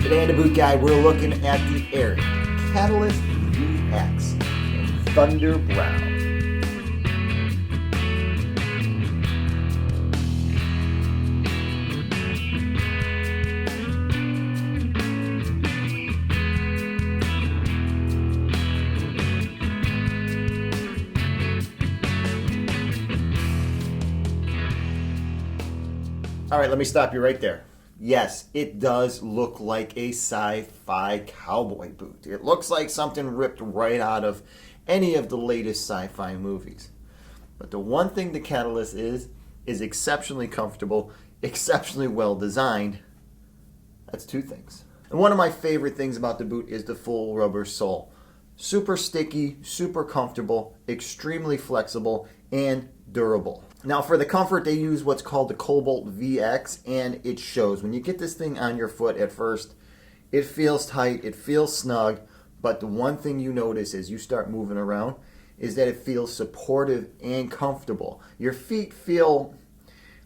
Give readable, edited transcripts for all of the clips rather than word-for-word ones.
Today on The Boot Guy, we're looking at the ARIAT Cobalt VX in Thunder Brown. All right, let me stop you right there. Yes, it does look like a sci-fi cowboy boot. It looks like something ripped right out of any of the latest sci-fi movies. But the one thing the Catalyst is exceptionally comfortable, exceptionally well designed. That's two things. And one of my favorite things about the boot is the full rubber sole. Super sticky, super comfortable, extremely flexible, and durable. Now for the comfort, they use what's called the Cobalt VX, and it shows. When you get this thing on your foot at first, it feels tight, it feels snug, but the one thing you notice as you start moving around is that it feels supportive and comfortable. Your feet feel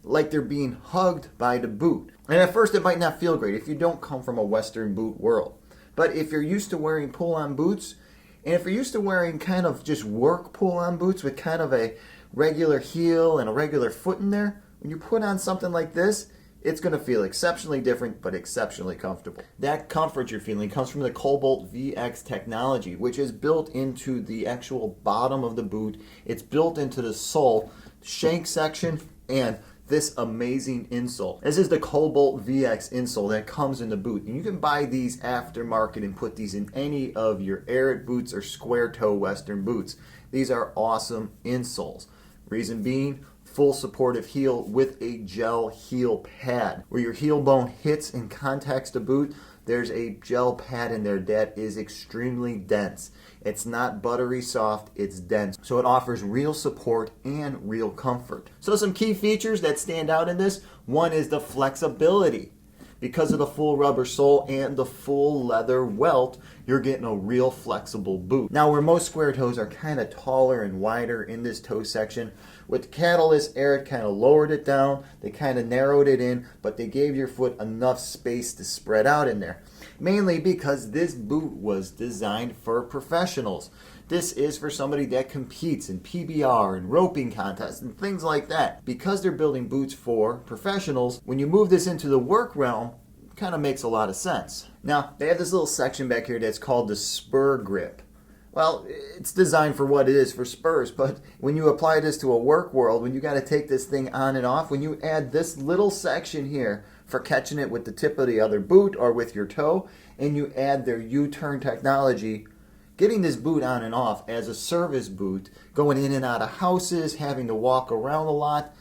like they're being hugged by the boot. And at first it might not feel great if you don't come from a Western boot world. But if you're used to wearing pull-on boots, and if you're used to wearing kind of just work pull-on boots with kind of a regular heel and a regular foot in there, when you put on something like this, it's going to feel exceptionally different but exceptionally comfortable. That comfort you're feeling comes from the Cobalt VX technology, which is built into the actual bottom of the boot. It's built into the sole, shank section, and this amazing insole. This is the Cobalt VX insole that comes in the boot. And you can buy these aftermarket and put these in any of your ARIAT boots or square toe Western boots. These are awesome insoles. Reason being, full supportive heel with a gel heel pad. Where your heel bone hits and contacts the boot, there's a gel pad in there that is extremely dense. It's not buttery soft, it's dense. So it offers real support and real comfort. So some key features that stand out in this, one is the flexibility. Because of the full rubber sole and the full leather welt, you're getting a real flexible boot. Now where most square toes are kind of taller and wider in this toe section, with the Catalyst, ARIAT kind of lowered it down, they kind of narrowed it in, but they gave your foot enough space to spread out in there. Mainly because this boot was designed for professionals. This is for somebody that competes in PBR and roping contests and things like that. Because they're building boots for professionals, when you move this into the work realm, it kind of makes a lot of sense. Now, they have this little section back here that's called the Spur Grip. Well, it's designed for what it is, for spurs, but when you apply this to a work world, when you got to take this thing on and off, when you add this little section here for catching it with the tip of the other boot or with your toe, and you add their U-turn technology, getting this boot on and off as a service boot, going in and out of houses, having to walk around a lot,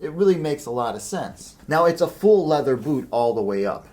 it really makes a lot of sense. Now it's a full leather boot all the way up.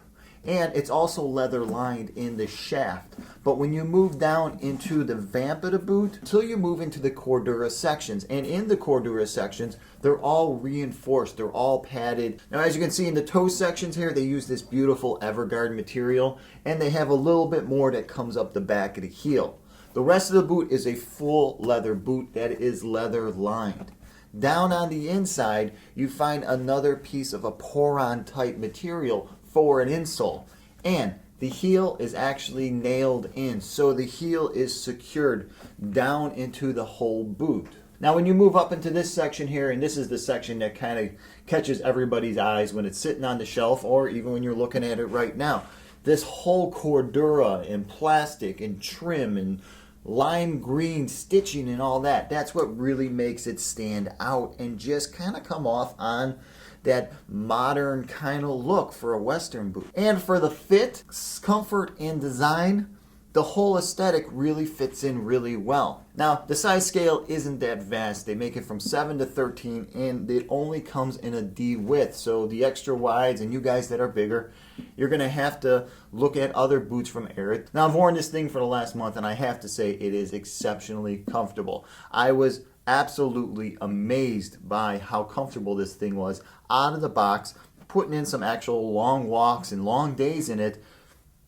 And it's also leather lined in the shaft. But when you move down into the vamp of the boot, until you move into the Cordura sections. And in the Cordura sections, they're all reinforced. They're all padded. Now as you can see in the toe sections here, they use this beautiful ExGuard material. And they have a little bit more that comes up the back of the heel. The rest of the boot is a full leather boot that is leather lined. Down on the inside, you find another piece of a pour-on type material for an insole, and the heel is actually nailed in, so the heel is secured down into the whole boot. Now when you move up into this section here, and this is the section that kind of catches everybody's eyes when it's sitting on the shelf or even when you're looking at it right now, this whole Cordura and plastic and trim and lime green stitching and all that, that's what really makes it stand out and just kind of come off on that modern kind of look for a Western boot. And for the fit, comfort, and design, the whole aesthetic really fits in really well. Now, the size scale isn't that vast. They make it from 7 to 13, and it only comes in a D width. So the extra wides, and you guys that are bigger, you're gonna have to look at other boots from ARIAT. Now, I've worn this thing for the last month, and I have to say it is exceptionally comfortable. I was absolutely amazed by how comfortable this thing was out of the box. Putting in some actual long walks and long days in it,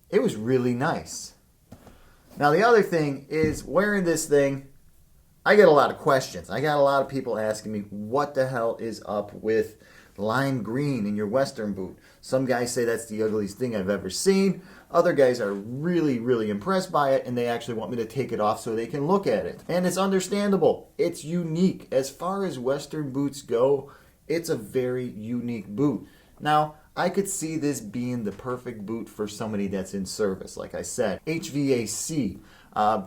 it was really nice. Now the other thing is, wearing this thing, I get a lot of questions. I got a lot of people asking me what the hell is up with lime green in your Western boot. Some guys say that's the ugliest thing I've ever seen. Other guys are really, really impressed by it, and they actually want me to take it off so they can look at it. And it's understandable. It's unique. As far as Western boots go, it's a very unique boot. Now, I could see this being the perfect boot for somebody that's in service, like I said. HVAC,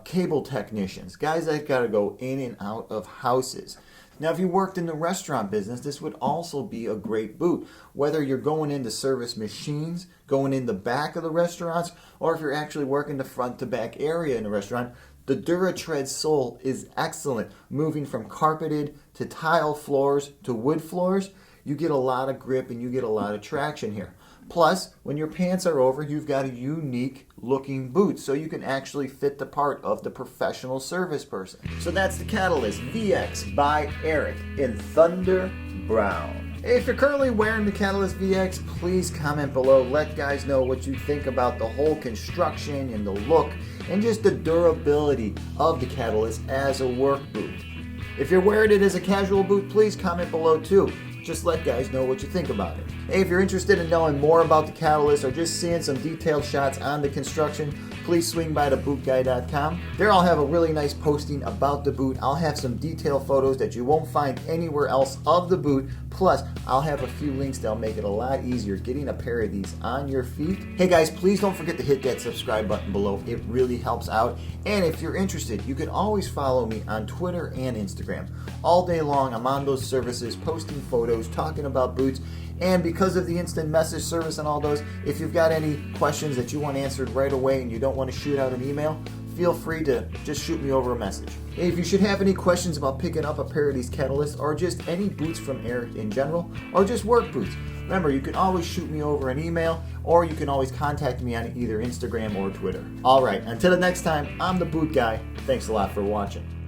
cable technicians, guys that got to go in and out of houses. Now, if you worked in the restaurant business, this would also be a great boot. Whether you're going in to service machines, going in the back of the restaurants, or if you're actually working the front to back area in the restaurant, the Duratread sole is excellent. Moving from carpeted to tile floors to wood floors, you get a lot of grip and you get a lot of traction here. Plus, when your pants are over, you've got a unique looking boot, so you can actually fit the part of the professional service person. So that's the Catalyst VX by ARIAT in Thunder Brown. If you're currently wearing the Catalyst VX, please comment below. Let guys know what you think about the whole construction and the look and just the durability of the Catalyst as a work boot. If you're wearing it as a casual boot, please comment below too. Just let guys know what you think about it. Hey, if you're interested in knowing more about the Catalyst or just seeing some detailed shots on the construction, please swing by TheBootGuy.com. There I'll have a really nice posting about the boot. I'll have some detailed photos that you won't find anywhere else of the boot. Plus, I'll have a few links that'll make it a lot easier getting a pair of these on your feet. Hey guys, please don't forget to hit that subscribe button below. It really helps out. And if you're interested, you can always follow me on Twitter and Instagram. All day long, I'm on those services, posting photos, talking about boots. And because of the instant message service and all those, if you've got any questions that you want answered right away and you don't want to shoot out an email, feel free to just shoot me over a message. If you should have any questions about picking up a pair of these Catalysts or just any boots from ARIAT in general, or just work boots, remember you can always shoot me over an email or you can always contact me on either Instagram or Twitter. Alright, until the next time, I'm the Boot Guy. Thanks a lot for watching.